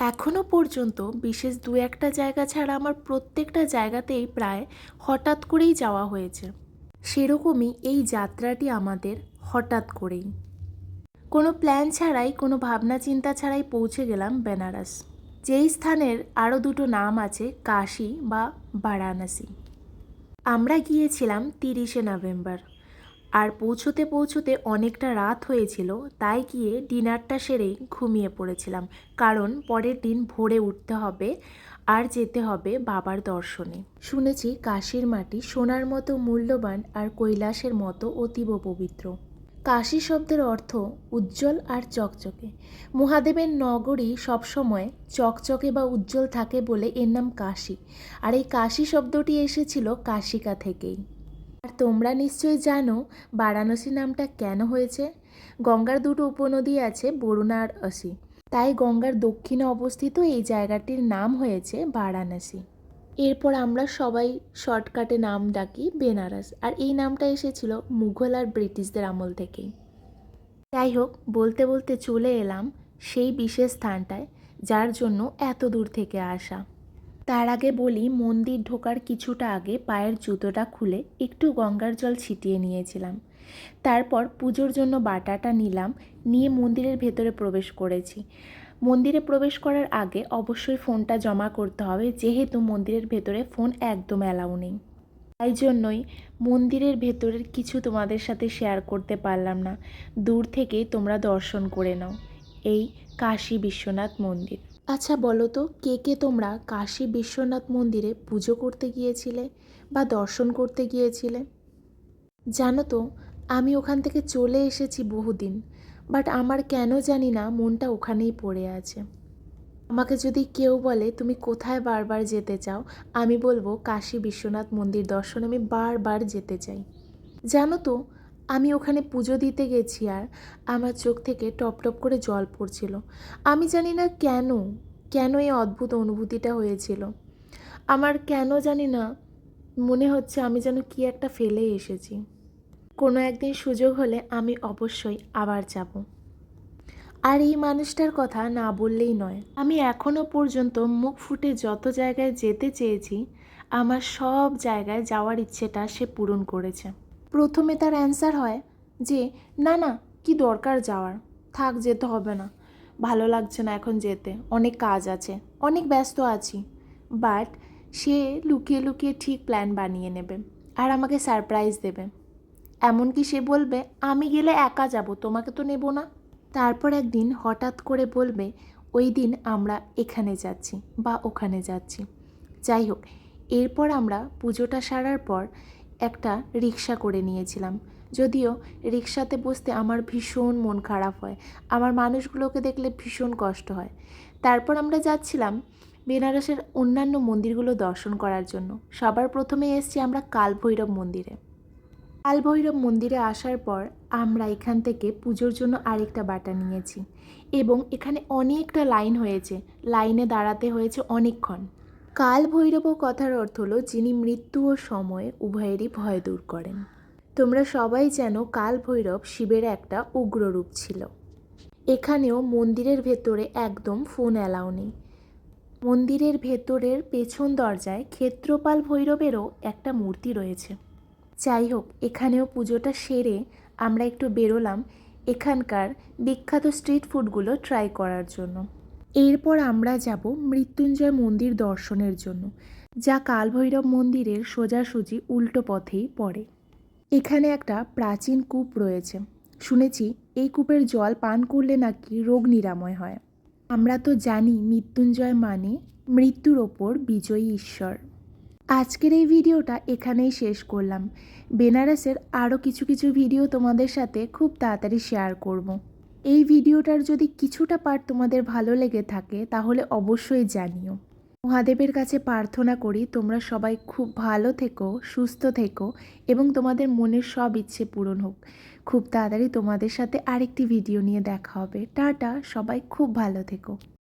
এখনও পর্যন্ত বিশেষ দু একটা জায়গা ছাড়া আমার প্রত্যেকটা জায়গাতেই প্রায় হঠাৎ করেই যাওয়া হয়েছে। সেরকমই এই যাত্রাটি আমাদের হঠাৎ করেই, কোনো প্ল্যান ছাড়াই, কোনো ভাবনা চিন্তা ছাড়াই পৌঁছে গেলাম বেনারস। যেই স্থানের আরও দুটো নাম আছে, কাশী বা বারাণসী। আমরা গিয়েছিলাম 30শে নভেম্বর, আর পৌঁছতে পৌঁছতে অনেকটা রাত হয়েছিল, তাই গিয়ে ডিনারটা সেরেই ঘুমিয়ে পড়েছিলাম, কারণ পরের দিন ভোরে উঠতে হবে আর যেতে হবে বাবার দর্শনে। শুনেছি কাশীর মাটি সোনার মতো মূল্যবান আর কৈলাসের মতো অতীব পবিত্র। কাশী শব্দের অর্থ উজ্জ্বল আর চকচকে। মহাদেবের নগরী সবসময় চকচকে বা উজ্জ্বল থাকে বলে এর নাম কাশী। আর এই কাশী শব্দটি এসেছিল কাশিকা থেকেই। আর তোমরা নিশ্চয়ই জানো বারাণসী নামটা কেন হয়েছে। গঙ্গার দুটো উপনদী আছে, বরুণা আর অসি, তাই গঙ্গার দক্ষিণে অবস্থিত এই জায়গাটির নাম হয়েছে বারাণসী। এরপর আমরা সবাই শর্টকাটে নাম ডাকি বেনারস, আর এই নামটা এসেছিল মুঘল আর ব্রিটিশদের আমল থেকেই। যাই হোক, বলতে বলতে চলে এলাম সেই বিশেষ স্থানটায় যার জন্য এত দূর থেকে আসা। তার আগে বলি, মন্দির ঢোকার কিছুটা আগে পায়ের জুতোটা খুলে একটু গঙ্গার জল ছিটিয়ে নিয়েছিলাম। তারপর পুজোর জন্য বাটাটা নিলাম, নিয়ে মন্দিরের ভেতরে প্রবেশ করেছি। মন্দিরে প্রবেশ করার আগে অবশ্যই ফোনটা জমা করতে হবে, যেহেতু মন্দিরের ভেতরে ফোন একদম অ্যালাউ নেই। তাই জন্যই মন্দিরের ভেতরের কিছু তোমাদের সাথে শেয়ার করতে পারলাম না। দূর থেকেই তোমরা দর্শন করে নাও এই কাশী বিশ্বনাথ মন্দির। আচ্ছা বলো তো, কে কে তোমরা কাশী বিশ্বনাথ মন্দিরে পুজো করতে গিয়েছিলে বা দর্শন করতে গিয়েছিলে? জানো তো, আমি ওখান থেকে চলে এসেছি বহুদিন, বাট আমার কেন জানি না মনটা ওখানেই পড়ে আছে। আমাকে যদি কেউ বলে তুমি কোথায় বারবার যেতে চাও, আমি বলবো কাশী বিশ্বনাথ মন্দির দর্শন আমি বারবার যেতে চাই। জানো তো, আমি ওখানে পুজো দিতে গেছি আর আমার চোখ থেকে টপ টপ করে জল পড়ছিল। আমি জানি না কেন কেন এই অদ্ভুত অনুভূতিটা হয়েছিল। আমার কেন জানি না মনে হচ্ছে আমি যেন কি একটা ফেলে এসেছি। কোনো একদিন সুযোগ হলে আমি অবশ্যই আবার যাব। আর এই মানুষটার কথা না বললেই নয়, আমি এখনও পর্যন্ত মুখ ফুটে যত জায়গায় যেতে চেয়েছি, আমার সব জায়গায় যাওয়ার ইচ্ছেটা সে পূরণ করেছে। প্রথমে তার অ্যান্সার হয় যে না না, কি দরকার যাওয়ার, থাক যেতে হবে না, ভালো লাগছে না এখন যেতে, অনেক কাজ আছে, অনেক ব্যস্ত আছি। বাট সে লুকিয়ে লুকিয়ে ঠিক প্ল্যান বানিয়ে নেবে আর আমাকে সারপ্রাইজ দেবে। এমনকি সে বলবে আমি গেলে একা যাব, তোমাকে তো নেব না। তারপর একদিন হঠাৎ করে বলবে ওই দিন আমরা এখানে যাচ্ছি বা ওখানে যাচ্ছি। যাই হোক, এরপর আমরা পুজোটা সারার পর একটা রিক্সা করে নিয়েছিলাম। যদিও রিক্সাতে বসতে আমার ভীষণ মন খারাপ হয়, আমার মানুষগুলোকে দেখলে ভীষণ কষ্ট হয়। তারপর আমরা যাচ্ছিলাম বেনারসের অন্যান্য মন্দিরগুলো দর্শন করার জন্য। সবার প্রথমে এসেছি আমরা কালভৈরব মন্দিরে। কালভৈরব মন্দিরে আসার পর আমরা এখান থেকে পুজোর জন্য আরেকটা বাটা নিয়েছি, এবং এখানে অনেকটা লাইন হয়েছে, লাইনে দাঁড়াতে হয়েছে অনেকক্ষণ। কালভৈরব কথার অর্থ হলো যিনি মৃত্যু ও সময় উভয়েরই ভয় দূর করেন। তোমরা সবাই জানো কালভৈরব শিবের একটা উগ্র রূপ ছিল। এখানেও মন্দিরের ভেতরে একদম ফোন অ্যালাউ নেই। মন্দিরের ভেতরের পেছন দরজায় ক্ষেত্রপাল ভৈরবেরও একটা মূর্তি রয়েছে। যাই হোক, এখানেও পুজোটা সেরে আমরা একটু বেরোলাম এখানকার বিখ্যাত স্ট্রিট ফুডগুলো ট্রাই করার জন্য। এরপর আমরা যাব মৃত্যুঞ্জয় মন্দির দর্শনের জন্য, যা কালভৈরব মন্দিরের সোজাসুজি উল্টো পথেই পড়ে। এখানে একটা প্রাচীন কূপ রয়েছে, শুনেছি এই কূপের জল পান করলে নাকি রোগ নিরাময় হয়। আমরা তো জানি মৃত্যুঞ্জয় মানে মৃত্যুর ওপর বিজয়ী ঈশ্বর। আজকের এই ভিডিওটা এখানেই শেষ করলাম। বেনারসের আরও কিছু কিছু ভিডিও তোমাদের সাথে খুব তাড়াতাড়ি শেয়ার করব। এই ভিডিওটার যদি কিছুটা পার্ট তোমাদের ভালো লেগে থাকে তাহলে অবশ্যই জানিও। মহাদেবের কাছে প্রার্থনা করি তোমরা সবাই খুব ভালো থেকো, সুস্থ থেকো এবং তোমাদের মনের সব ইচ্ছে পূরণ হোক। খুব তাড়াতাড়ি তোমাদের সাথে আরেকটি ভিডিও নিয়ে দেখা হবে। টাটা, সবাই খুব ভালো থেকো।